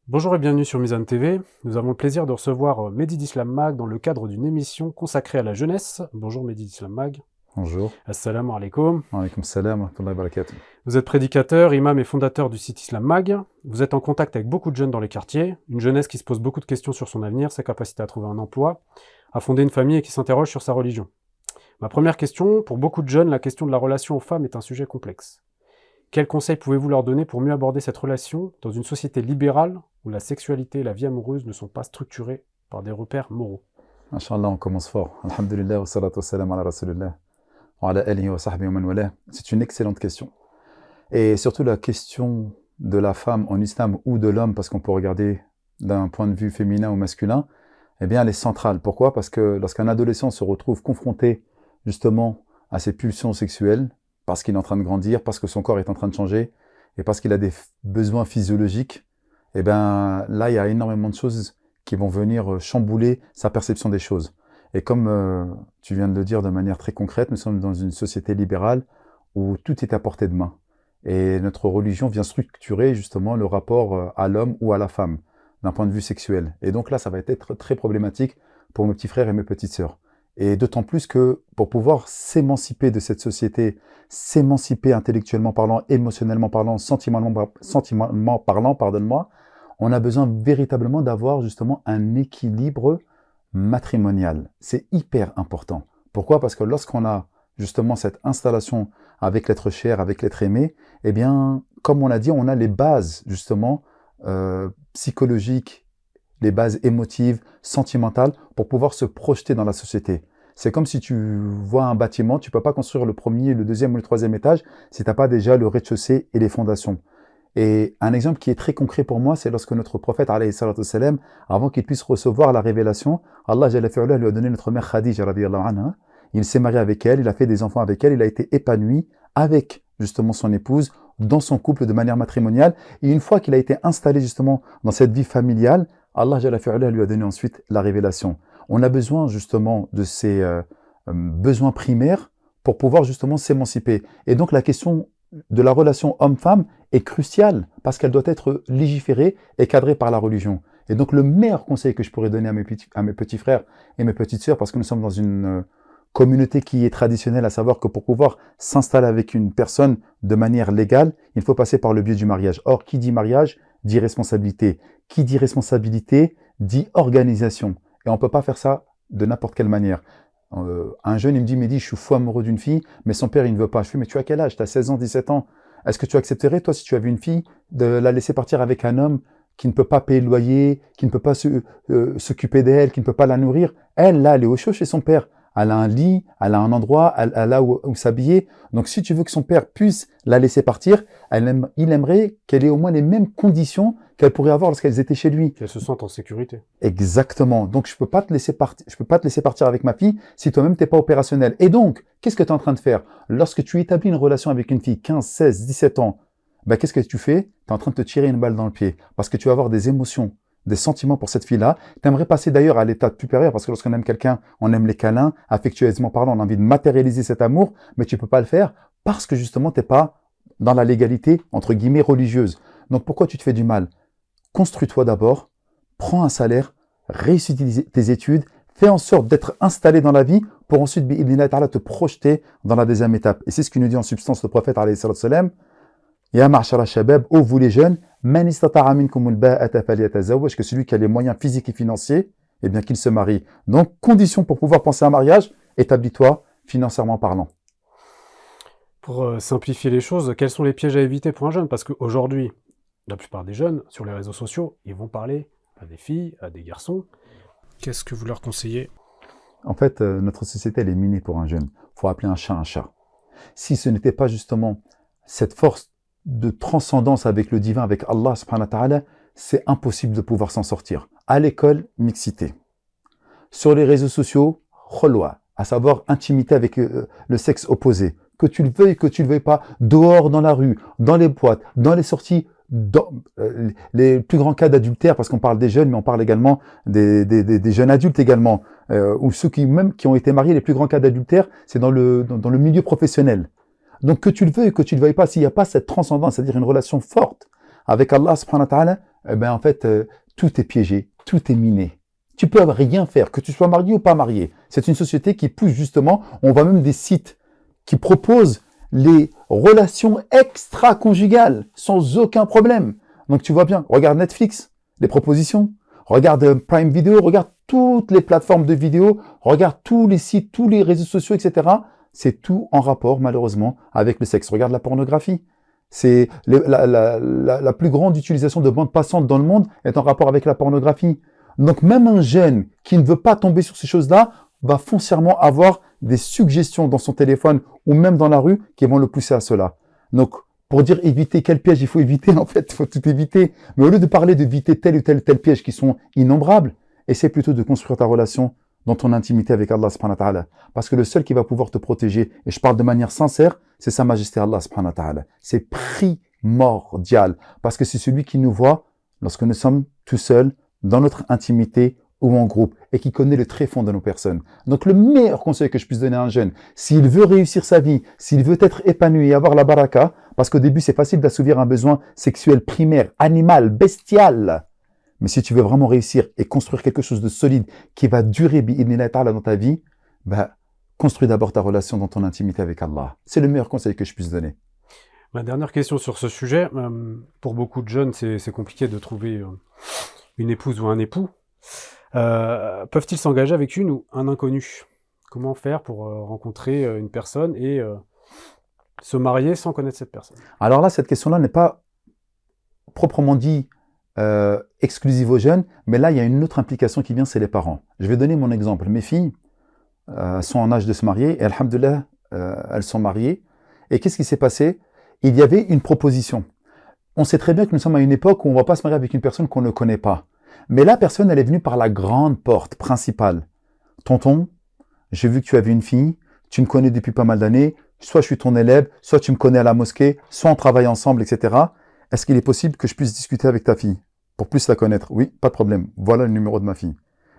Bonjour et bienvenue sur Mizan TV. Nous avons le plaisir de recevoir Mehdi d'Islam Mag dans le cadre d'une émission consacrée à la jeunesse. Bonjour Mehdi d'Islam Mag. Bonjour. Assalamu alaikum. Wa alaykoum salam wa rahmatullahi wa barakatuh. Vous êtes prédicateur, imam et fondateur du site Islam Mag. Vous êtes en contact avec beaucoup de jeunes dans les quartiers, une jeunesse qui se pose beaucoup de questions sur son avenir, sa capacité à trouver un emploi, à fonder une famille et qui s'interroge sur sa religion. Ma première question, pour beaucoup de jeunes, la question de la relation aux femmes est un sujet complexe. Quels conseils pouvez-vous leur donner pour mieux aborder cette relation dans une société libérale où la sexualité et la vie amoureuse ne sont pas structurées par des repères moraux? Inch'Allah, on commence fort. Alhamdulillah wa salatu wa salam ala rasulillah wa ala alihi wa sahbihi wa man wala. C'est une excellente question. Et surtout la question de la femme en islam ou de l'homme, parce qu'on peut regarder d'un point de vue féminin ou masculin, eh bien elle est centrale. Pourquoi? Parce que lorsqu'un adolescent se retrouve confronté justement à ses pulsions sexuelles, parce qu'il est en train de grandir, parce que son corps est en train de changer, et parce qu'il a des besoins physiologiques, eh bien là il y a énormément de choses qui vont venir chambouler sa perception des choses. Et comme tu viens de le dire de manière très concrète, nous sommes dans une société libérale où tout est à portée de main. Et notre religion vient structurer justement le rapport à l'homme ou à la femme, d'un point de vue sexuel. Et donc là, ça va être très problématique pour mes petits frères et mes petites sœurs. Et d'autant plus que pour pouvoir s'émanciper de cette société, s'émanciper intellectuellement parlant, émotionnellement parlant, sentimentalement parlant, pardonne-moi, on a besoin véritablement d'avoir justement un équilibre matrimonial. C'est hyper important. Pourquoi? Parce que lorsqu'on a justement cette installation avec l'être cher, avec l'être aimé, eh bien, comme on l'a dit, on a les bases justement psychologiques, les bases émotives, sentimentales, pour pouvoir se projeter dans la société. C'est comme si tu vois un bâtiment, tu ne peux pas construire le premier, le deuxième ou le troisième étage si tu n'as pas déjà le rez-de-chaussée et les fondations. Et un exemple qui est très concret pour moi, c'est lorsque notre prophète, alayhi salatu wassalam, avant qu'il puisse recevoir la révélation, Allah Jalla fi'ala lui a donné notre mère Khadija radiyallahu anha. Il s'est marié avec elle, il a fait des enfants avec elle, il a été épanoui avec justement son épouse, dans son couple de manière matrimoniale. Et une fois qu'il a été installé justement dans cette vie familiale, Allah Jalla fi'ala lui a donné ensuite la révélation. On a besoin justement de ces besoins primaires pour pouvoir justement s'émanciper. Et donc la question de la relation homme-femme est cruciale parce qu'elle doit être légiférée et cadrée par la religion. Et donc le meilleur conseil que je pourrais donner à mes petits frères et mes petites sœurs, parce que nous sommes dans une communauté qui est traditionnelle, à savoir que pour pouvoir s'installer avec une personne de manière légale, il faut passer par le biais du mariage. Or, qui dit mariage, dit responsabilité. Qui dit responsabilité, dit organisation. Et on ne peut pas faire ça de n'importe quelle manière. Un jeune, il me dit, Mehdi, je suis fou amoureux d'une fille, mais son père, il ne veut pas. Je fais, mais tu as quel âge? Tu as 16 ans, 17 ans. Est-ce que tu accepterais, toi, si tu avais une fille, de la laisser partir avec un homme qui ne peut pas payer le loyer, qui ne peut pas s'occuper d'elle, qui ne peut pas la nourrir? Elle, là, elle est au chaud chez son père. Elle a un lit, elle a un endroit, elle a où s'habiller. Donc, si tu veux que son père puisse la laisser partir, il aimerait qu'elle ait au moins les mêmes conditions qu'elle pourrait avoir lorsqu'elles étaient chez lui. Qu'elles se sentent en sécurité. Exactement. Donc, je peux pas te laisser partir avec ma fille si toi-même t'es pas opérationnel. Et donc, qu'est-ce que tu es en train de faire? Lorsque tu établis une relation avec une fille, 15, 16, 17 ans, ben, qu'est-ce que tu fais? Tu es en train de te tirer une balle dans le pied. Parce que tu vas avoir des émotions, des sentiments pour cette fille-là. Tu aimerais passer d'ailleurs à l'état supérieur parce que lorsqu'on aime quelqu'un, on aime les câlins, affectueusement parlant, on a envie de matérialiser cet amour, mais tu peux pas le faire parce que justement, t'es pas dans la légalité, entre guillemets, religieuse. Donc, pourquoi tu te fais du mal? Construis-toi d'abord, prends un salaire, réussis tes études, fais en sorte d'être installé dans la vie pour ensuite, bi'idhnillah ta'ala, te projeter dans la deuxième étape. Et c'est ce que nous dit en substance le prophète, alayhi salatu wassalam, Ya ma'shara shabab, ô vous les jeunes, man istata'a minkumul ba'ata falyatazawwaj, que celui qui a les moyens physiques et financiers, eh bien qu'il se marie. Donc, condition pour pouvoir penser à un mariage, établis-toi financièrement parlant. Pour simplifier les choses, quels sont les pièges à éviter pour un jeune? Parce qu'aujourd'hui, la plupart des jeunes, sur les réseaux sociaux, ils vont parler à des filles, à des garçons. Qu'est-ce que vous leur conseillez? En fait, notre société, elle est minée pour un jeune. Il faut appeler un chat un chat. Si ce n'était pas justement cette force de transcendance avec le divin, avec Allah subhanahu wa ta'ala, c'est impossible de pouvoir s'en sortir. À l'école, mixité. Sur les réseaux sociaux, kholwa, à savoir intimité avec le sexe opposé. Que tu le veuilles, que tu le veuilles pas, dehors, dans la rue, dans les boîtes, dans les sorties, dans les plus grands cas d'adultère, parce qu'on parle des jeunes, mais on parle également des jeunes adultes également, ou ceux qui ont été mariés, les plus grands cas d'adultère, c'est dans le milieu professionnel. Donc que tu le veuilles, que tu le veuilles pas, s'il n'y a pas cette transcendance, c'est-à-dire une relation forte avec Allah subhanahu wa ta'ala, eh ben, en fait, tout est piégé, tout est miné. Tu peux rien faire, que tu sois marié ou pas marié. C'est une société qui pousse justement, on voit même des sites qui proposent les relations extra-conjugales sans aucun problème. Donc tu vois bien, regarde Netflix, les propositions, regarde Prime Video, regarde toutes les plateformes de vidéos, regarde tous les sites, tous les réseaux sociaux, etc. C'est tout en rapport, malheureusement, avec le sexe. Regarde la pornographie. C'est la plus grande utilisation de bande passante dans le monde est en rapport avec la pornographie. Donc même un jeune qui ne veut pas tomber sur ces choses-là va foncièrement avoir des suggestions dans son téléphone ou même dans la rue qui vont le pousser à cela. Donc pour dire éviter quel piège il faut éviter, en fait, il faut tout éviter. Mais au lieu de parler d'éviter tel ou tel piège qui sont innombrables, essaie plutôt de construire ta relation dans ton intimité avec Allah subhanahu wa ta'ala. Parce que le seul qui va pouvoir te protéger, et je parle de manière sincère, c'est Sa Majesté Allah subhanahu wa ta'ala. C'est primordial. Parce que c'est celui qui nous voit lorsque nous sommes tout seuls, dans notre intimité ou en groupe, et qui connaît le tréfonds de nos personnes. Donc le meilleur conseil que je puisse donner à un jeune, s'il veut réussir sa vie, s'il veut être épanoui et avoir la baraka, parce qu'au début c'est facile d'assouvir un besoin sexuel primaire, animal, bestial, mais si tu veux vraiment réussir et construire quelque chose de solide qui va durer bi'idhnillah ta'ala dans ta vie, construis d'abord ta relation dans ton intimité avec Allah. C'est le meilleur conseil que je puisse donner. Ma dernière question sur ce sujet, pour beaucoup de jeunes, c'est compliqué de trouver une épouse ou un époux. Peuvent-ils s'engager avec une ou un inconnu? Comment faire pour rencontrer une personne et se marier sans connaître cette personne? Alors là, cette question-là n'est pas proprement dit exclusive aux jeunes, mais là, il y a une autre implication qui vient, c'est les parents. Je vais donner mon exemple. Mes filles sont en âge de se marier et alhamdoulilah, elles sont mariées. Et qu'est-ce qui s'est passé? Il y avait une proposition. On sait très bien que nous sommes à une époque où on ne va pas se marier avec une personne qu'on ne connaît pas. Mais la personne, elle est venue par la grande porte principale. Tonton, j'ai vu que tu avais une fille, tu me connais depuis pas mal d'années, soit je suis ton élève, soit tu me connais à la mosquée, soit on travaille ensemble, etc. Est-ce qu'il est possible que je puisse discuter avec ta fille pour plus la connaître? Oui, pas de problème. Voilà le numéro de ma fille.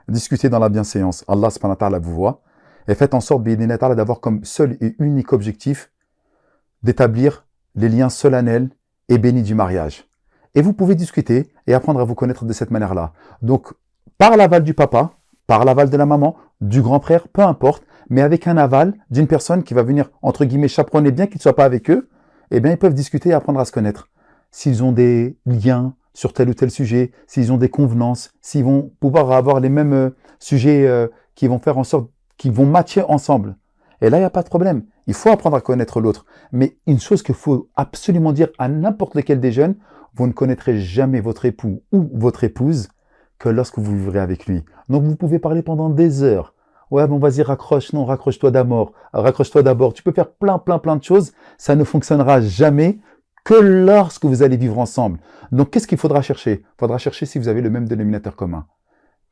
Discutez dans la bienséance. Allah subhanahu wa ta'ala vous voit. Et faites en sorte, bi'idhnillah ta'ala, d'avoir comme seul et unique objectif d'établir les liens solennels et bénis du mariage. Et vous pouvez discuter et apprendre à vous connaître de cette manière-là. Donc, par l'aval du papa, par l'aval de la maman, du grand frère, peu importe, mais avec un aval d'une personne qui va venir, entre guillemets, chaperonner, bien qu'il ne soit pas avec eux, eh bien, ils peuvent discuter et apprendre à se connaître. S'ils ont des liens sur tel ou tel sujet, s'ils ont des convenances, s'ils vont pouvoir avoir les mêmes sujets qui vont faire en sorte qu'ils vont matcher ensemble. Et là, il n'y a pas de problème. Il faut apprendre à connaître l'autre. Mais une chose qu'il faut absolument dire à n'importe lequel des jeunes, vous ne connaîtrez jamais votre époux ou votre épouse que lorsque vous vivrez avec lui. Donc, vous pouvez parler pendant des heures. Ouais, bon, vas-y, raccroche. Non, raccroche-toi d'abord. Raccroche-toi d'abord. Tu peux faire plein de choses. Ça ne fonctionnera jamais que lorsque vous allez vivre ensemble. Donc, qu'est-ce qu'il faudra chercher? Il faudra chercher si vous avez le même dénominateur commun.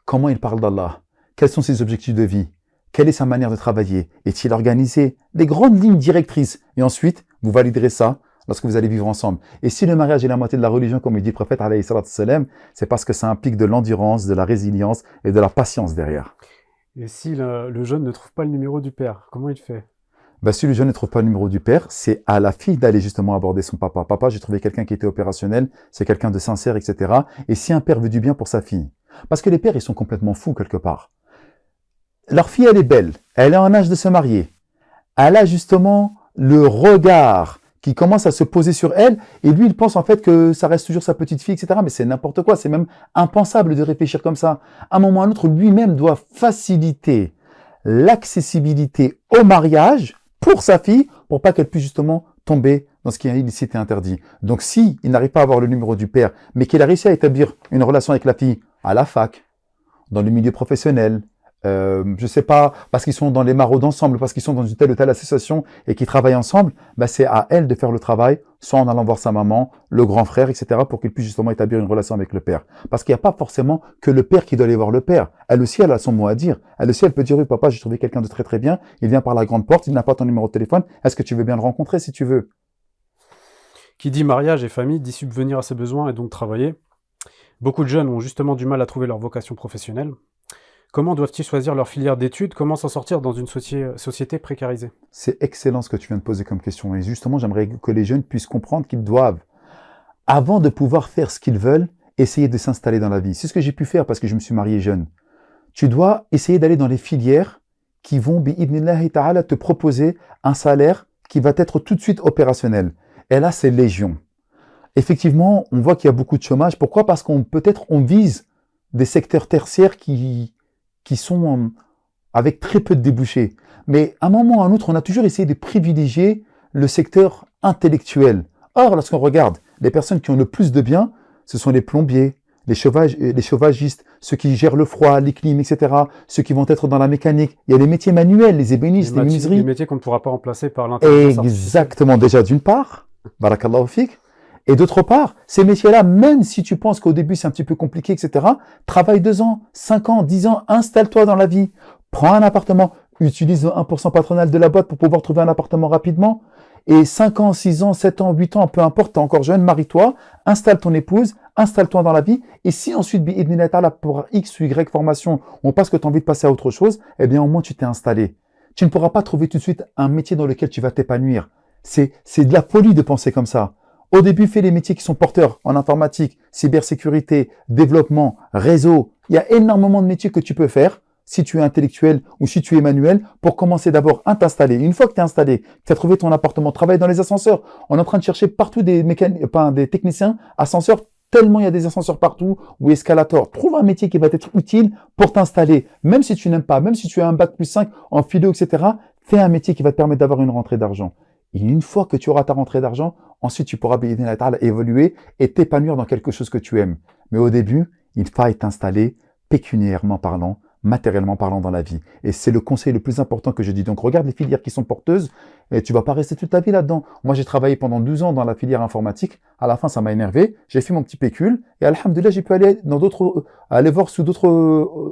Comment il parle d'Allah? Quels sont ses objectifs de vie? Quelle est sa manière de travailler? Est-il organisé? Des grandes lignes directrices. Et ensuite, vous validerez ça lorsque vous allez vivre ensemble. Et si le mariage est la moitié de la religion, comme il dit le prophète, alayhi salatu salam, c'est parce que ça implique de l'endurance, de la résilience et de la patience derrière. Et si le jeune ne trouve pas le numéro du père, comment il fait? Si le jeune ne trouve pas le numéro du père, c'est à la fille d'aller justement aborder son papa. Papa, j'ai trouvé quelqu'un qui était opérationnel, c'est quelqu'un de sincère, etc. Et si un père veut du bien pour sa fille, parce que les pères, ils sont complètement fous quelque part. Leur fille, elle est belle, elle est en âge de se marier. Elle a justement le regard qui commence à se poser sur elle, et lui, il pense en fait que ça reste toujours sa petite fille, etc. Mais c'est n'importe quoi, c'est même impensable de réfléchir comme ça. À un moment ou à un autre, lui-même doit faciliter l'accessibilité au mariage pour sa fille, pour pas qu'elle puisse justement tomber dans ce qui est illicite et interdit. Donc si il n'arrive pas à avoir le numéro du père, mais qu'il a réussi à établir une relation avec la fille à la fac, dans le milieu professionnel, je sais pas, parce qu'ils sont dans les maraudes ensemble, parce qu'ils sont dans une telle ou telle association et qu'ils travaillent ensemble, c'est à elle de faire le travail, soit en allant voir sa maman, le grand frère, etc., pour qu'il puisse justement établir une relation avec le père. Parce qu'il n'y a pas forcément que le père qui doit aller voir le père. Elle aussi, elle a son mot à dire. Elle aussi, elle peut dire, oui, papa, j'ai trouvé quelqu'un de très très bien, il vient par la grande porte, il n'a pas ton numéro de téléphone, est-ce que tu veux bien le rencontrer si tu veux? Qui dit mariage et famille dit subvenir à ses besoins et donc travailler. Beaucoup de jeunes ont justement du mal à trouver leur vocation professionnelle. Comment doivent-ils choisir leur filière d'études? Comment s'en sortir dans une société précarisée? C'est excellent ce que tu viens de poser comme question. Et justement, j'aimerais que les jeunes puissent comprendre qu'ils doivent, avant de pouvoir faire ce qu'ils veulent, essayer de s'installer dans la vie. C'est ce que j'ai pu faire parce que je me suis marié jeune. Tu dois essayer d'aller dans les filières qui vont, bi'idnillahi ta'ala, te proposer un salaire qui va être tout de suite opérationnel. Et là, c'est légion. Effectivement, on voit qu'il y a beaucoup de chômage. Pourquoi? Parce qu'on peut-être on vise des secteurs tertiaires qui sont avec très peu de débouchés. Mais à un moment ou à un autre, on a toujours essayé de privilégier le secteur intellectuel. Or, lorsqu'on regarde les personnes qui ont le plus de biens, ce sont les plombiers, les chauvagistes, ceux qui gèrent le froid, les clims, etc., ceux qui vont être dans la mécanique. Il y a les métiers manuels, les ébénistes, les menuiseries. Les métiers qu'on ne pourra pas remplacer par l'intelligence artificielle. Exactement, déjà d'une part, barakallahu fik, et d'autre part, ces métiers-là, même si tu penses qu'au début c'est un petit peu compliqué, etc., travaille 2 ans, 5 ans, 10 ans, installe-toi dans la vie, prends un appartement, utilise le 1% patronal de la boîte pour pouvoir trouver un appartement rapidement, et 5 ans, 6 ans, 7 ans, 8 ans, peu importe, t'es encore jeune, marie-toi, installe ton épouse, installe-toi dans la vie, et si ensuite, bi'idhnillah ta'ala, pour X ou Y formation, on passe que tu as envie de passer à autre chose, eh bien au moins tu t'es installé. Tu ne pourras pas trouver tout de suite un métier dans lequel tu vas t'épanouir. C'est de la folie de penser comme ça. Au début, fais les métiers qui sont porteurs en informatique, cybersécurité, développement, réseau. Il y a énormément de métiers que tu peux faire si tu es intellectuel ou si tu es manuel pour commencer d'abord à t'installer. Une fois que tu es installé, que tu as trouvé ton appartement, travaille dans les ascenseurs. On est en train de chercher partout des techniciens ascenseurs, tellement il y a des ascenseurs partout ou escalators. Trouve un métier qui va être utile pour t'installer. Même si tu n'aimes pas, même si tu as un bac+5 en philo, etc., fais un métier qui va te permettre d'avoir une rentrée d'argent. Et une fois que tu auras ta rentrée d'argent, ensuite tu pourras évoluer et t'épanouir dans quelque chose que tu aimes. Mais au début, il faut t'installer pécuniairement parlant, matériellement parlant dans la vie. Et c'est le conseil le plus important que je dis. Donc regarde les filières qui sont porteuses et tu vas pas rester toute ta vie là-dedans. Moi j'ai travaillé pendant 12 ans dans la filière informatique. À la fin ça m'a énervé. J'ai fait mon petit pécule et alhamdoulilah j'ai pu aller aller voir sous d'autres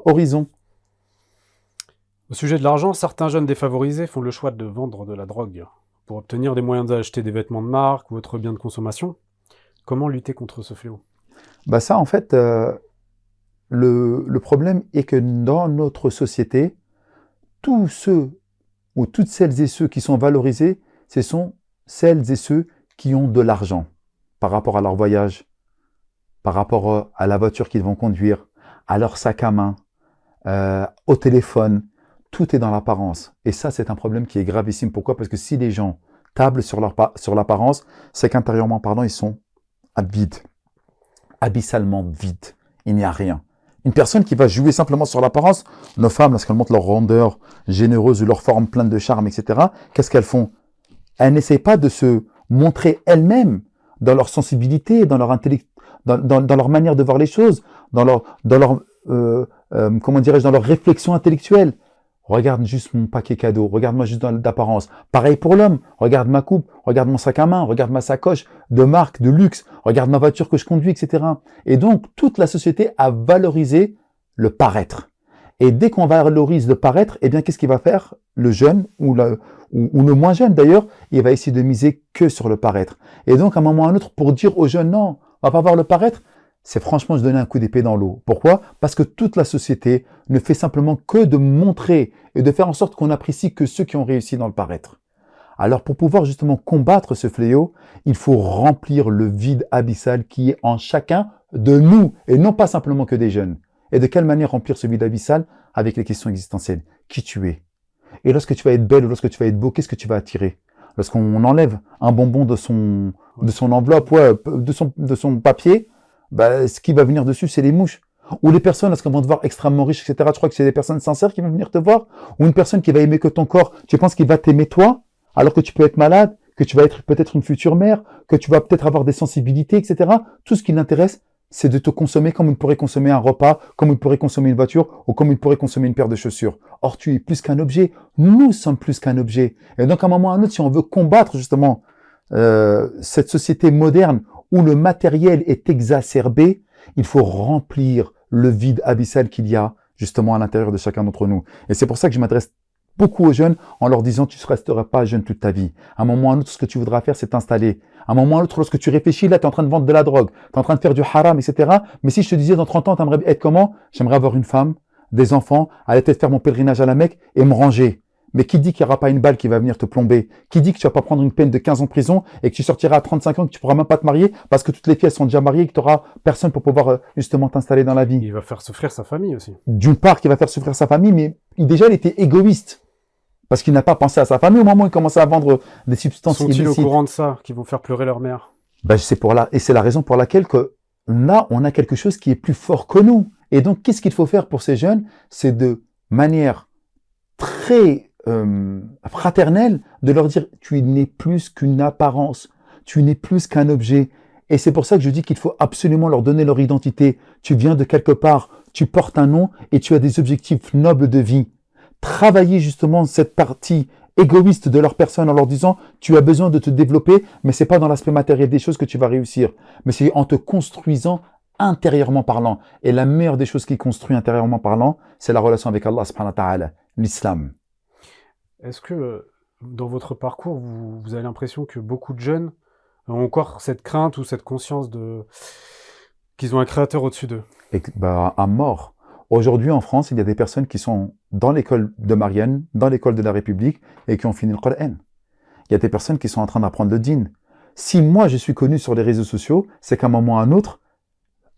horizons. Au sujet de l'argent, certains jeunes défavorisés font le choix de vendre de la drogue pour obtenir des moyens d'acheter des vêtements de marque ou autres biens de consommation. Comment lutter contre ce fléau? Bah ça en fait, le problème est que dans notre société, tous ceux ou toutes celles et ceux qui sont valorisés, ce sont celles et ceux qui ont de l'argent par rapport à leur voyage, par rapport à la voiture qu'ils vont conduire, à leur sac à main, au téléphone. Tout est dans l'apparence. Et ça, c'est un problème qui est gravissime. Pourquoi? Parce que si les gens tablent sur l'apparence, c'est qu'intérieurement parlant, ils sont vides, abyssalement vides. Il n'y a rien. Une personne qui va jouer simplement sur l'apparence, nos femmes, lorsqu'elles montrent leur rondeur généreuse ou leur forme pleine de charme, etc., qu'est-ce qu'elles font? Elles n'essaient pas de se montrer elles-mêmes dans leur sensibilité, dans leur intellect, dans leur manière de voir les choses, dans leur comment dirais-je, dans leur réflexion intellectuelle. Regarde juste mon paquet cadeau, regarde-moi juste d'apparence. Pareil pour l'homme, regarde ma coupe, regarde mon sac à main, regarde ma sacoche de marque, de luxe, regarde ma voiture que je conduis, etc. Et donc, toute la société a valorisé le paraître. Et dès qu'on valorise le paraître, eh bien, qu'est-ce qu'il va faire? Le jeune ou le moins jeune d'ailleurs, il va essayer de miser que sur le paraître. Et donc, à un moment ou à un autre, pour dire aux jeunes, non, on va pas voir le paraître, c'est franchement se donner un coup d'épée dans l'eau. Pourquoi? Parce que toute la société ne fait simplement que de montrer et de faire en sorte qu'on apprécie que ceux qui ont réussi dans le paraître. Alors pour pouvoir justement combattre ce fléau, il faut remplir le vide abyssal qui est en chacun de nous et non pas simplement que des jeunes. Et de quelle manière remplir ce vide abyssal? Avec les questions existentielles. Qui tu es? Et lorsque tu vas être belle ou lorsque tu vas être beau, qu'est-ce que tu vas attirer? Lorsqu'on enlève un bonbon de son enveloppe, de son papier, bah, ce qui va venir dessus, c'est les mouches. Ou les personnes, lorsqu'elles vont te voir extrêmement riche, etc., tu crois que c'est des personnes sincères qui vont venir te voir? Ou une personne qui va aimer que ton corps, tu penses qu'il va t'aimer toi, alors que tu peux être malade, que tu vas être peut-être une future mère, que tu vas peut-être avoir des sensibilités, etc. Tout ce qui l'intéresse, c'est de te consommer comme il pourrait consommer un repas, comme il pourrait consommer une voiture, ou comme il pourrait consommer une paire de chaussures. Or, tu es plus qu'un objet. Nous sommes plus qu'un objet. Et donc, à un moment ou à un autre, si on veut combattre justement cette société moderne où le matériel est exacerbé, il faut remplir le vide abyssal qu'il y a justement à l'intérieur de chacun d'entre nous. Et c'est pour ça que je m'adresse beaucoup aux jeunes en leur disant tu ne resteras pas jeune toute ta vie. À un moment ou à un autre, ce que tu voudras faire, c'est t'installer. À un moment ou à un autre, lorsque tu réfléchis, là, tu es en train de vendre de la drogue, tu es en train de faire du haram, etc. Mais si je te disais dans 30 ans, tu aimerais être comment? J'aimerais avoir une femme, des enfants, aller peut-être faire mon pèlerinage à la Mecque et me ranger. Mais qui dit qu'il n'y aura pas une balle qui va venir te plomber? Qui dit que tu vas pas prendre une peine de 15 ans de prison et que tu sortiras à 35 ans, que tu pourras même pas te marier parce que toutes les filles elles sont déjà mariées et que tu auras personne pour pouvoir justement t'installer dans la vie? Il va faire souffrir sa famille aussi. D'une part, qui va faire souffrir sa famille, mais déjà, il était égoïste. Parce qu'il n'a pas pensé à sa famille au moment où il commençait à vendre des substances Sont-ils au illicites. courant de ça, qui vont faire pleurer leur mère? Ben, et c'est la raison pour laquelle que là, on a quelque chose qui est plus fort que nous. Et donc, qu'est-ce qu'il faut faire pour ces jeunes? C'est de manière très fraternelle de leur dire, tu n'es plus qu'une apparence, tu n'es plus qu'un objet. Et c'est pour ça que je dis qu'il faut absolument leur donner leur identité. Tu viens de quelque part, tu portes un nom et tu as des objectifs nobles de vie. Travailler justement cette partie égoïste de leur personne en leur disant, tu as besoin de te développer, mais c'est pas dans l'aspect matériel des choses que tu vas réussir, mais c'est en te construisant intérieurement parlant. Et la meilleure des choses qui construit intérieurement parlant, c'est la relation avec Allah subhanahu wa ta'ala, l'islam. Est-ce que dans votre parcours, vous avez l'impression que beaucoup de jeunes ont encore cette crainte ou cette conscience qu'ils ont un créateur au-dessus d'eux? Et à mort. Aujourd'hui, en France, il y a des personnes qui sont dans l'école de Marianne, dans l'école de la République, et qui ont fini le Coran. Il y a des personnes qui sont en train d'apprendre le dîn. Si moi, je suis connu sur les réseaux sociaux, c'est qu'à un moment ou à un autre,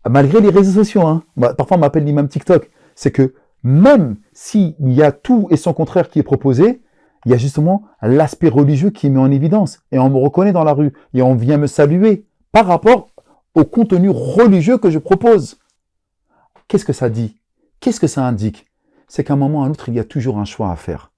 malgré les réseaux sociaux, parfois on m'appelle l'imam TikTok, c'est que même s'il y a tout et son contraire qui est proposé, il y a justement l'aspect religieux qui est mis en évidence. Et on me reconnaît dans la rue, et on vient me saluer par rapport au contenu religieux que je propose. Qu'est-ce que ça dit? Qu'est-ce que ça indique? C'est qu'à un moment ou à un autre, il y a toujours un choix à faire.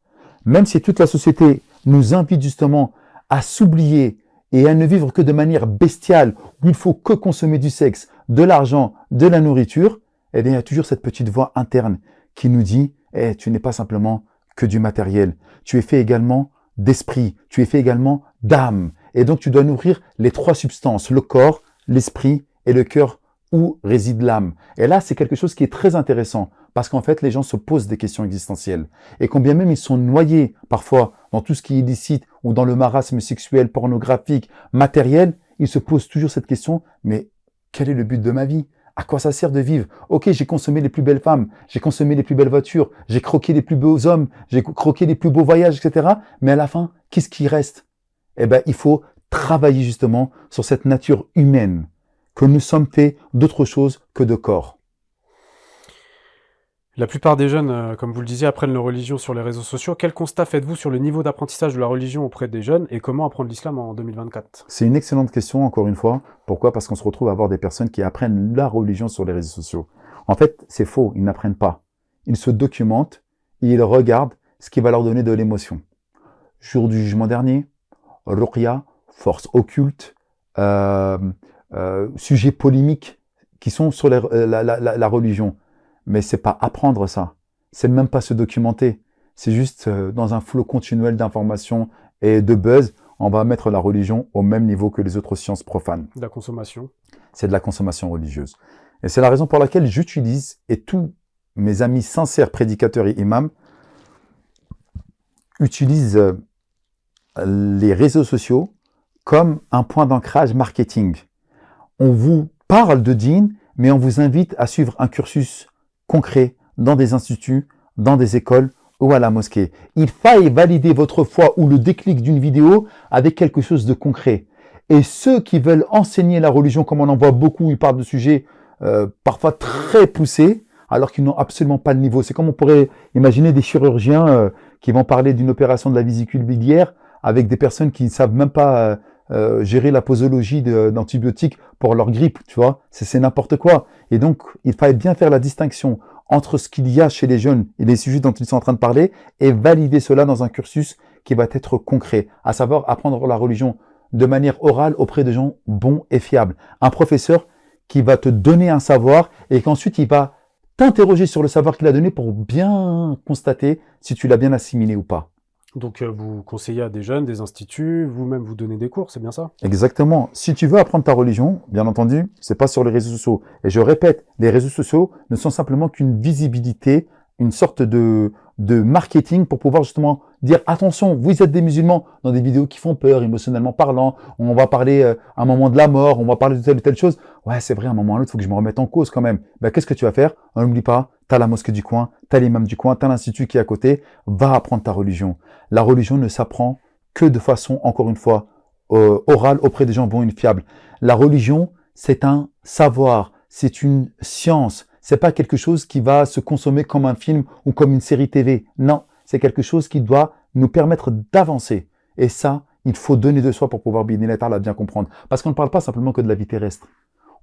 Même si toute la société nous invite justement à s'oublier et à ne vivre que de manière bestiale, où il faut que consommer du sexe, de l'argent, de la nourriture, eh bien, il y a toujours cette petite voix interne qui nous dit, tu n'es pas simplement que du matériel. Tu es fait également d'esprit, tu es fait également d'âme. Et donc, tu dois nourrir les trois substances, le corps, l'esprit et le cœur, où réside l'âme. Et là, c'est quelque chose qui est très intéressant, parce qu'en fait, les gens se posent des questions existentielles. Et combien même ils sont noyés, parfois, dans tout ce qui est illicite, ou dans le marasme sexuel, pornographique, matériel, ils se posent toujours cette question, mais quel est le but de ma vie? À quoi ça sert de vivre? Ok, j'ai consommé les plus belles femmes, j'ai consommé les plus belles voitures, j'ai croqué les plus beaux hommes, j'ai croqué les plus beaux voyages, etc. Mais à la fin, qu'est-ce qui reste? Eh ben, il faut travailler justement sur cette nature humaine, que nous sommes faits d'autre chose que de corps. La plupart des jeunes, comme vous le disiez, apprennent leur religion sur les réseaux sociaux. Quel constat faites-vous sur le niveau d'apprentissage de la religion auprès des jeunes et comment apprendre l'islam en 2024? C'est une excellente question, encore une fois. Pourquoi? Parce qu'on se retrouve à avoir des personnes qui apprennent la religion sur les réseaux sociaux. En fait, c'est faux, ils n'apprennent pas. Ils se documentent et ils regardent ce qui va leur donner de l'émotion. Jour du jugement dernier, ruqya, force occulte, sujets polémiques qui sont sur la religion. Mais c'est pas apprendre ça. C'est même pas se documenter. C'est juste dans un flot continuel d'informations et de buzz, on va mettre la religion au même niveau que les autres sciences profanes. De la consommation. C'est de la consommation religieuse. Et c'est la raison pour laquelle j'utilise, et tous mes amis sincères prédicateurs et imams utilisent les réseaux sociaux comme un point d'ancrage marketing. On vous parle de dîn, mais on vous invite à suivre un cursus concret dans des instituts, dans des écoles ou à la mosquée. Il faille valider votre foi ou le déclic d'une vidéo avec quelque chose de concret. Et ceux qui veulent enseigner la religion, comme on en voit beaucoup, ils parlent de sujets parfois très poussés, alors qu'ils n'ont absolument pas le niveau. C'est comme on pourrait imaginer des chirurgiens qui vont parler d'une opération de la vésicule biliaire avec des personnes qui ne savent même pas gérer la posologie d'antibiotiques pour leur grippe, tu vois. C'est n'importe quoi. Et donc, il fallait bien faire la distinction entre ce qu'il y a chez les jeunes et les sujets dont ils sont en train de parler et valider cela dans un cursus qui va être concret, à savoir apprendre la religion de manière orale auprès de gens bons et fiables. Un professeur qui va te donner un savoir et qu'ensuite il va t'interroger sur le savoir qu'il a donné pour bien constater si tu l'as bien assimilé ou pas. Donc vous conseillez à des jeunes, des instituts, vous-même vous donnez des cours, c'est bien ça? Exactement. Si tu veux apprendre ta religion, bien entendu, c'est pas sur les réseaux sociaux. Et je répète, les réseaux sociaux ne sont simplement qu'une visibilité, une sorte de marketing pour pouvoir justement dire attention, vous êtes des musulmans dans des vidéos qui font peur, émotionnellement parlant. On va parler à un moment de la mort, on va parler de telle ou telle chose. Ouais, c'est vrai, à un moment ou à l'autre, il faut que je me remette en cause quand même. Ben, qu'est-ce que tu vas faire? On n'oublie pas, tu as la mosquée du coin, tu as l'imam du coin, tu as l'institut qui est à côté, va apprendre ta religion. La religion ne s'apprend que de façon, encore une fois, orale auprès des gens bons et fiables. La religion, c'est un savoir, c'est une science. C'est pas quelque chose qui va se consommer comme un film ou comme une série TV. Non, c'est quelque chose qui doit nous permettre d'avancer. Et ça, il faut donner de soi pour pouvoir bien comprendre. Parce qu'on ne parle pas simplement que de la vie terrestre.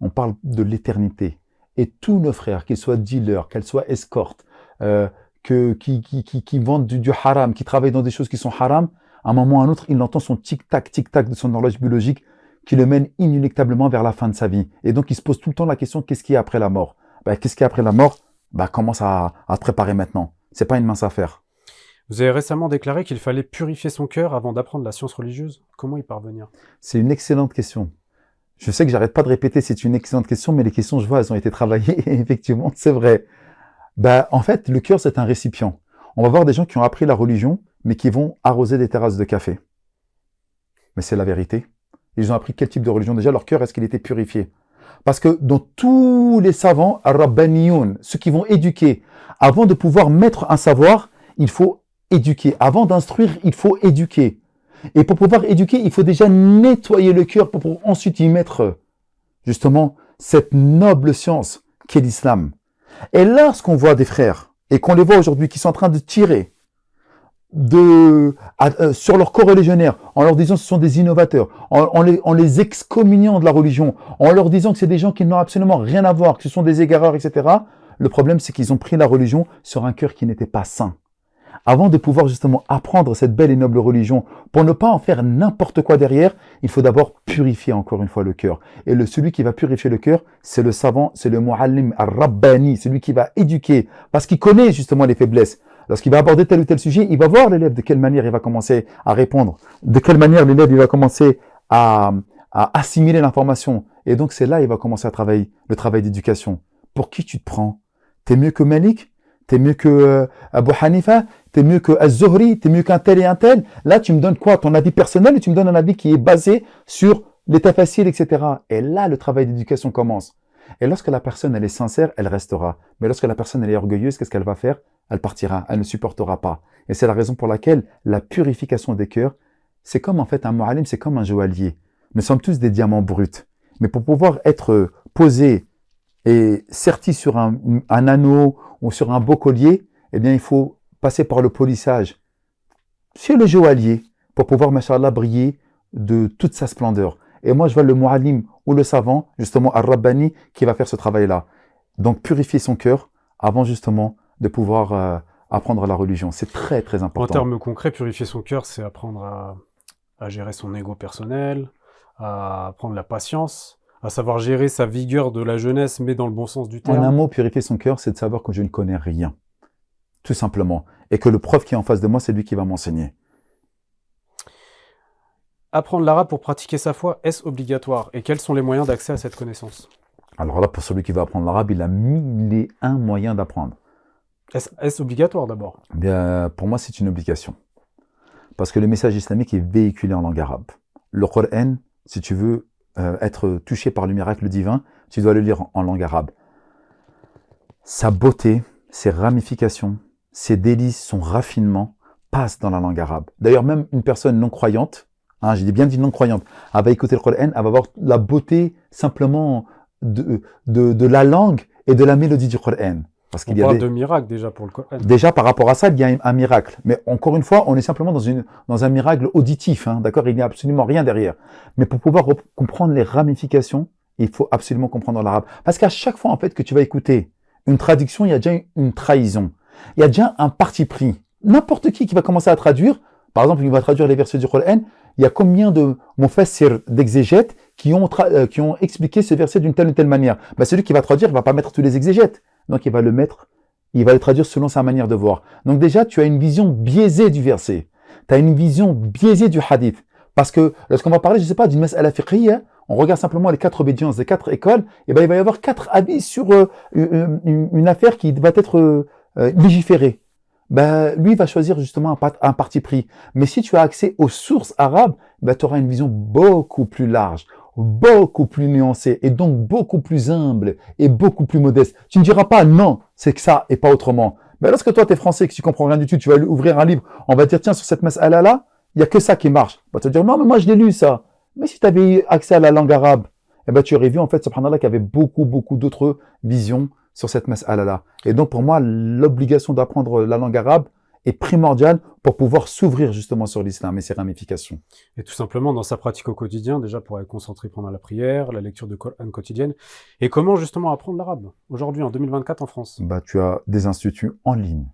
On parle de l'éternité. Et tous nos frères, qu'ils soient dealers, qu'ils soient escortes, qui vendent du haram, qui travaillent dans des choses qui sont haram, à un moment ou à un autre, il entend son tic-tac de son horloge biologique qui le mène inéluctablement vers la fin de sa vie. Et donc, il se pose tout le temps la question, qu'est-ce qu'il y a après la mort? Qu'est-ce qu'il y a après la mort? Commence à te préparer maintenant. C'est pas une mince affaire. Vous avez récemment déclaré qu'il fallait purifier son cœur avant d'apprendre la science religieuse. Comment y parvenir? C'est une excellente question. Je sais que j'arrête pas de répéter, c'est une excellente question, mais les questions, je vois, elles ont été travaillées, et effectivement, c'est vrai. En fait, le cœur, c'est un récipient. On va voir des gens qui ont appris la religion, mais qui vont arroser des terrasses de café. Mais c'est la vérité. Ils ont appris quel type de religion? Déjà, leur cœur, est-ce qu'il était purifié? Parce que dans tous les savants, ar-Rabbaniyoun, ceux qui vont éduquer, avant de pouvoir mettre un savoir, il faut éduquer. Avant d'instruire, il faut éduquer. Et pour pouvoir éduquer, il faut déjà nettoyer le cœur pour ensuite y mettre, justement, cette noble science qu'est l'islam. Et lorsqu'on voit des frères, et qu'on les voit aujourd'hui, qui sont en train de tirer sur leurs coreligionnaires, en leur disant que ce sont des innovateurs, en les excommuniant de la religion, en leur disant que c'est des gens qui n'ont absolument rien à voir, que ce sont des égareurs, etc. Le problème, c'est qu'ils ont pris la religion sur un cœur qui n'était pas sain. Avant de pouvoir justement apprendre cette belle et noble religion, pour ne pas en faire n'importe quoi derrière, il faut d'abord purifier encore une fois le cœur. Et celui qui va purifier le cœur, c'est le savant, c'est le muallim ar-Rabbani, celui qui va éduquer, parce qu'il connaît justement les faiblesses. Lorsqu'il va aborder tel ou tel sujet, il va voir l'élève de quelle manière il va commencer à répondre, de quelle manière l'élève il va commencer à assimiler l'information. Et donc c'est là il va commencer à travailler le travail d'éducation. Pour qui tu te prends? T'es mieux que Malik? T'es mieux que Abu Hanifa? T'es mieux que Az-Zuhri? T'es mieux qu'un tel et un tel? Là, tu me donnes quoi? Ton avis personnel, et tu me donnes un avis qui est basé sur l'état facile, etc. Et là, le travail d'éducation commence. Et lorsque la personne, elle est sincère, elle restera. Mais lorsque la personne, elle est orgueilleuse, qu'est-ce qu'elle va faire? Elle partira, elle ne supportera pas. Et c'est la raison pour laquelle la purification des cœurs, c'est comme en fait un mu'allim, c'est comme un joaillier. Nous sommes tous des diamants bruts. Mais pour pouvoir être posés et sertis sur un anneau ou sur un beau collier, eh bien, il faut passer par le polissage chez le joaillier pour pouvoir, machallah, briller de toute sa splendeur. Et moi, je vois le mu'allim ou le savant, justement, ar-Rabbani, qui va faire ce travail-là. Donc, purifier son cœur avant, justement, de pouvoir apprendre la religion. C'est très, très important. En termes concrets, purifier son cœur, c'est apprendre à gérer son ego personnel, à prendre la patience, à savoir gérer sa vigueur de la jeunesse, mais dans le bon sens du terme. En un mot, purifier son cœur, c'est de savoir que je ne connais rien. Tout simplement. Et que le prof qui est en face de moi, c'est lui qui va m'enseigner. Apprendre l'arabe pour pratiquer sa foi, est-ce obligatoire? Et quels sont les moyens d'accès à cette connaissance? Alors là, pour celui qui va apprendre l'arabe, il a 1001 moyens d'apprendre. Est-ce obligatoire d'abord? Bien, pour moi, c'est une obligation. Parce que le message islamique est véhiculé en langue arabe. Le Coran, si tu veux être touché par le miracle divin, tu dois le lire en langue arabe. Sa beauté, ses ramifications, ses délices, son raffinement passent dans la langue arabe. D'ailleurs, même une personne non croyante, j'ai bien dit non croyante, elle va écouter le Coran, elle va voir la beauté simplement de la langue et de la mélodie du Coran. Parce qu'il parle de miracle déjà pour le Coran. Déjà, par rapport à ça, il y a un miracle. Mais encore une fois, on est simplement dans un miracle auditif, d'accord? Il n'y a absolument rien derrière. Mais pour pouvoir comprendre les ramifications, il faut absolument comprendre l'arabe. Parce qu'à chaque fois, en fait, que tu vas écouter une traduction, il y a déjà une trahison. Il y a déjà un parti pris. N'importe qui va commencer à traduire, par exemple, il va traduire les versets du Coran, il y a combien de mufassir, d'exégètes qui ont expliqué ce verset d'une telle ou telle manière? Celui qui va traduire, il ne va pas mettre tous les exégètes. Donc, il va le traduire selon sa manière de voir. Donc, déjà, tu as une vision biaisée du verset. Tu as une vision biaisée du hadith. Parce que lorsqu'on va parler, je ne sais pas, d'une mas'ala fiqhiyya, on regarde simplement les 4 obédiences des 4 écoles, et il va y avoir 4 avis sur une affaire qui va être légiférée. Lui, il va choisir justement un parti pris. Mais si tu as accès aux sources arabes, tu auras une vision beaucoup plus large, beaucoup plus nuancée et donc beaucoup plus humble et beaucoup plus modeste. Tu ne diras pas non, c'est que ça et pas autrement. Mais lorsque toi, tu es français et que tu comprends rien du tout, tu vas ouvrir un livre, on va te dire, tiens, sur cette mas'ala-là, il n'y a que ça qui marche. On va te dire, non, mais moi, je l'ai lu, ça. Mais si tu avais eu accès à la langue arabe, eh ben, tu aurais vu, en fait, subhanallah, qu'il y avait beaucoup, beaucoup d'autres visions sur cette mas'ala-là. Et donc, pour moi, l'obligation d'apprendre la langue arabe est primordiale pour pouvoir s'ouvrir justement sur l'islam et ses ramifications. Et tout simplement dans sa pratique au quotidien, déjà pour être concentré pendant la prière, la lecture de Coran quotidienne. Et comment justement apprendre l'arabe aujourd'hui, en 2024 en France? Bah, tu as des instituts en ligne.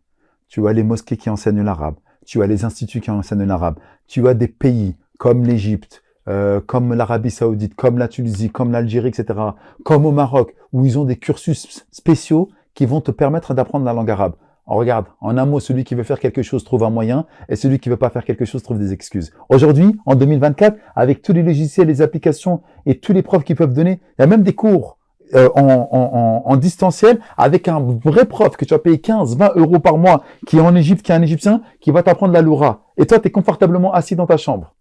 Tu as les mosquées qui enseignent l'arabe. Tu as les instituts qui enseignent l'arabe. Tu as des pays comme l'Égypte, comme l'Arabie Saoudite, comme la Tunisie, comme l'Algérie, etc., comme au Maroc, où ils ont des cursus spéciaux qui vont te permettre d'apprendre la langue arabe. On regarde, en un mot, celui qui veut faire quelque chose trouve un moyen, et celui qui veut pas faire quelque chose trouve des excuses. Aujourd'hui, en 2024, avec tous les logiciels, les applications et tous les profs qui peuvent donner, il y a même des cours en distanciel avec un vrai prof que tu vas payer 15, 20 euros par mois, qui est en Égypte, qui est un Égyptien, qui va t'apprendre la loura. Et toi, tu es confortablement assis dans ta chambre.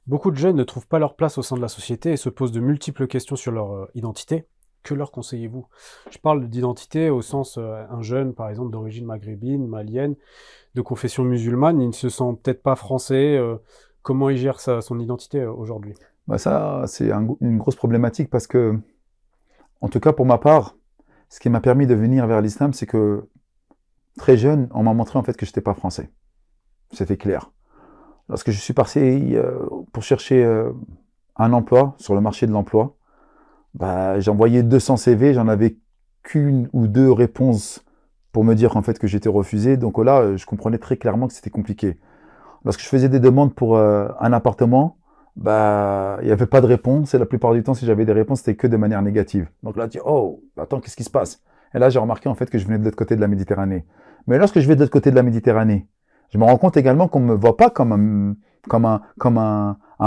Beaucoup de jeunes ne trouvent pas leur place au sein de la société et se posent de multiples questions sur leur identité. Que leur conseillez-vous? Je parle d'identité au sens, un jeune, par exemple, d'origine maghrébine, malienne, de confession musulmane, il ne se sent peut-être pas français. Comment il gère son identité aujourd'hui? Bah ça, c'est une grosse problématique parce que, en tout cas pour ma part, ce qui m'a permis de venir vers l'islam, c'est que très jeune, on m'a montré en fait que je n'étais pas français. C'était clair. Lorsque je suis parti pour chercher un emploi sur le marché de l'emploi, bah, j'ai envoyé 200 CV, j'en avais qu'une ou deux réponses pour me dire en fait que j'étais refusé. Donc là, je comprenais très clairement que c'était compliqué. Lorsque je faisais des demandes pour un appartement, bah, il n'y avait pas de réponse. Et la plupart du temps, si j'avais des réponses, c'était que de manière négative. Donc là, tu dis, oh, attends, qu'est-ce qui se passe? Et là, j'ai remarqué en fait que je venais de l'autre côté de la Méditerranée. Mais lorsque je vais de l'autre côté de la Méditerranée, je me rends compte également qu'on ne me voit pas comme un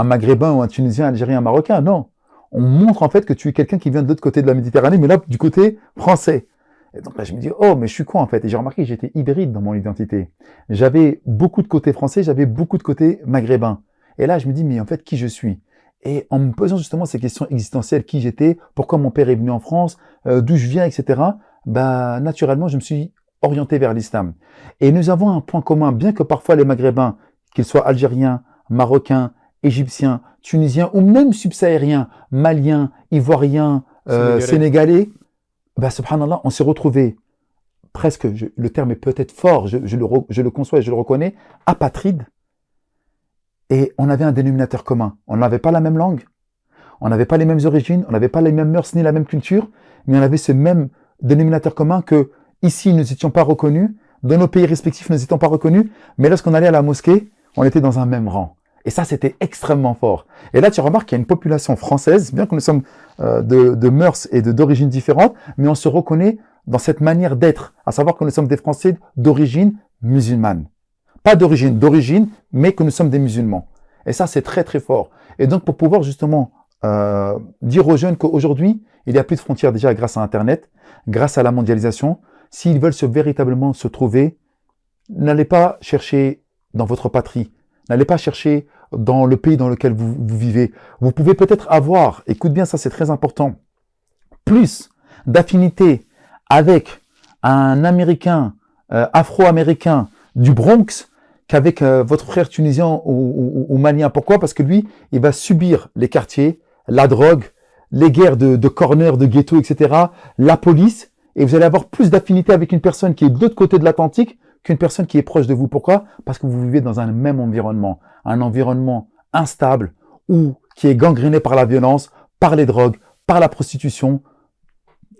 Maghrébin ou un Tunisien, Algérien, un Marocain. Non. On montre en fait que tu es quelqu'un qui vient de l'autre côté de la Méditerranée, mais là, du côté français. Et donc là, je me dis, oh, mais je suis quoi en fait? Et j'ai remarqué que j'étais hybride dans mon identité. J'avais beaucoup de côté français, j'avais beaucoup de côté maghrébin. Et là, je me dis, mais en fait, qui je suis? Et en me posant justement ces questions existentielles, qui j'étais, pourquoi mon père est venu en France, d'où je viens, etc., bah, naturellement, je me suis orienté vers l'islam. Et nous avons un point commun, bien que parfois les maghrébins, qu'ils soient algériens, marocains, égyptiens, tunisiens ou même subsahariens, maliens, ivoiriens, sénégalais, bah, subhanallah, on s'est retrouvés presque, le terme est peut-être fort, je le conçois et je le reconnais, apatrides. Et on avait un dénominateur commun. On n'avait pas la même langue, on n'avait pas les mêmes origines, on n'avait pas les mêmes mœurs ni la même culture, mais on avait ce même dénominateur commun que ici nous n'étions pas reconnus, dans nos pays respectifs nous n'étions pas reconnus, mais lorsqu'on allait à la mosquée, on était dans un même rang. Et ça, c'était extrêmement fort. Et là, tu remarques qu'il y a une population française, bien que nous sommes de mœurs et d'origines différentes, mais on se reconnaît dans cette manière d'être, à savoir que nous sommes des Français d'origine musulmane. Pas d'origine, mais que nous sommes des musulmans. Et ça, c'est très, très fort. Et donc, pour pouvoir justement dire aux jeunes qu'aujourd'hui, il n'y a plus de frontières déjà grâce à Internet, grâce à la mondialisation, s'ils veulent véritablement se trouver, n'allez pas chercher dans votre patrie, n'allez pas chercher dans le pays dans lequel vous vivez. Vous pouvez peut-être avoir, écoute bien, ça c'est très important, plus d'affinité avec un Américain, Afro-Américain du Bronx qu'avec votre frère tunisien ou malien. Pourquoi? Parce que lui, il va subir les quartiers, la drogue, les guerres de corner, de ghetto, etc., la police, et vous allez avoir plus d'affinité avec une personne qui est de l'autre côté de l'Atlantique qu'une personne qui est proche de vous. Pourquoi? Parce que vous vivez dans un même environnement, un environnement instable ou qui est gangréné par la violence, par les drogues, par la prostitution,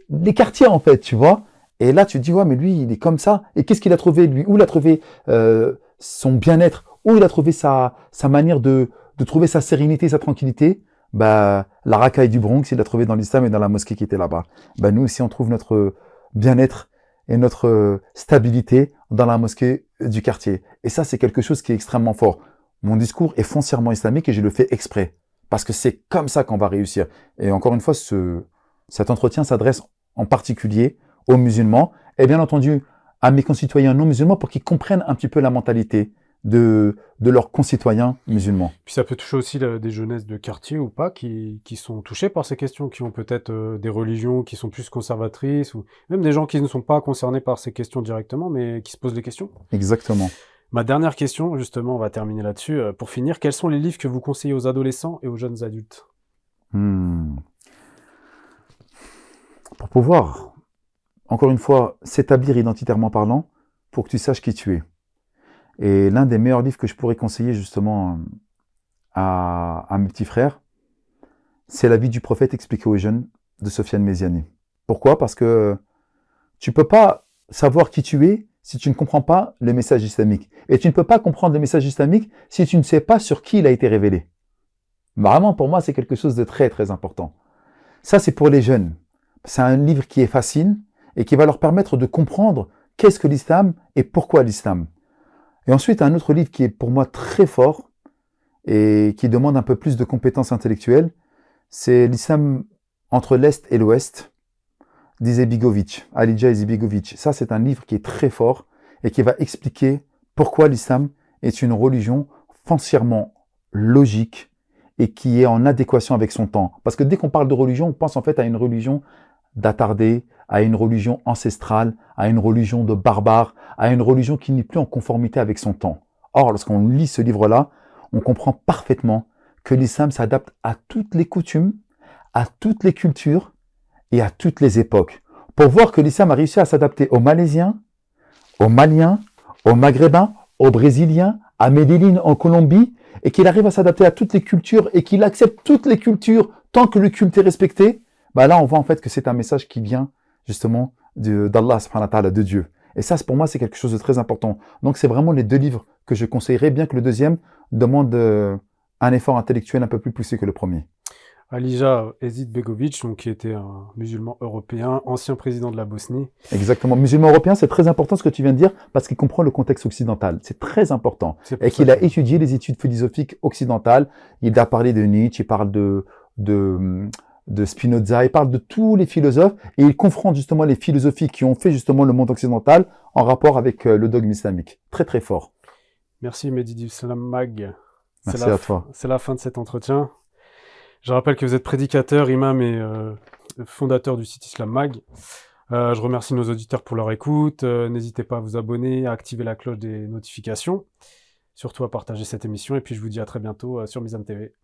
les quartiers en fait, tu vois. Et là, tu te dis, ouais, mais lui, il est comme ça. Et qu'est-ce qu'il a trouvé, lui? Où il a trouvé son bien-être? Où il a trouvé sa manière de trouver sa sérénité, sa tranquillité? Bah, la racaille du Bronx, il l'a trouvé dans l'islam et dans la mosquée qui était là-bas. Bah, nous aussi, on trouve notre bien-être et notre stabilité dans la mosquée du quartier. Et ça, c'est quelque chose qui est extrêmement fort. Mon discours est foncièrement islamique et je le fais exprès. Parce que c'est comme ça qu'on va réussir. Et encore une fois, cet entretien s'adresse en particulier aux musulmans et bien entendu à mes concitoyens non musulmans pour qu'ils comprennent un petit peu la mentalité de leurs concitoyens musulmans. Puis ça peut toucher aussi des jeunesses de quartier ou pas qui sont touchées par ces questions, qui ont peut-être des religions qui sont plus conservatrices, ou même des gens qui ne sont pas concernés par ces questions directement, mais qui se posent des questions. Exactement. Ma dernière question, justement, on va terminer là-dessus. Pour finir, quels sont les livres que vous conseillez aux adolescents et aux jeunes adultes? Pour pouvoir, encore une fois, s'établir identitairement parlant, pour que tu saches qui tu es. Et l'un des meilleurs livres que je pourrais conseiller justement à mes petits frères, c'est La vie du prophète expliquée aux jeunes de Sofiane Méziani. Pourquoi? Parce que tu ne peux pas savoir qui tu es si tu ne comprends pas le message islamique. Et tu ne peux pas comprendre le message islamique si tu ne sais pas sur qui il a été révélé. Vraiment, pour moi, c'est quelque chose de très, très important. Ça, c'est pour les jeunes. C'est un livre qui est facile et qui va leur permettre de comprendre qu'est-ce que l'islam et pourquoi l'islam. Et ensuite, un autre livre qui est pour moi très fort et qui demande un peu plus de compétences intellectuelles, c'est L'islam entre l'Est et l'Ouest d'Izebigovic, Alija Izebigovic. Ça, c'est un livre qui est très fort et qui va expliquer pourquoi l'islam est une religion foncièrement logique et qui est en adéquation avec son temps. Parce que dès qu'on parle de religion, on pense en fait à une religion d'attardés, à une religion ancestrale, à une religion de barbares, à une religion qui n'est plus en conformité avec son temps. Or, lorsqu'on lit ce livre-là, on comprend parfaitement que l'islam s'adapte à toutes les coutumes, à toutes les cultures et à toutes les époques. Pour voir que l'islam a réussi à s'adapter aux Malaisiens, aux Maliens, aux Maghrébins, aux Brésiliens, à Medellín en Colombie, et qu'il arrive à s'adapter à toutes les cultures et qu'il accepte toutes les cultures tant que le culte est respecté, bah là on voit en fait que c'est un message qui vient justement d'Allah subhanahu wa ta'ala, de Dieu. Et ça pour moi c'est quelque chose de très important. Donc c'est vraiment les deux livres que je conseillerais, bien que le deuxième demande un effort intellectuel un peu plus poussé que le premier. Alija Izetbegovic, donc, qui était un musulman européen, ancien président de la Bosnie. Exactement. Musulman européen, c'est très important ce que tu viens de dire parce qu'il comprend le contexte occidental. C'est très important. Et qu'il a étudié les études philosophiques occidentales. Il a parlé de Nietzsche, il parle de Spinoza, il parle de tous les philosophes et il confronte justement les philosophies qui ont fait justement le monde occidental en rapport avec le dogme islamique. Très très fort. Merci Mehdi Islam Mag. Merci à toi. C'est la fin de cet entretien. Je rappelle que vous êtes prédicateur, imam et fondateur du site Islam Mag. Je remercie nos auditeurs pour leur écoute. N'hésitez pas à vous abonner, à activer la cloche des notifications. Surtout à partager cette émission. Et puis je vous dis à très bientôt sur Mizan TV.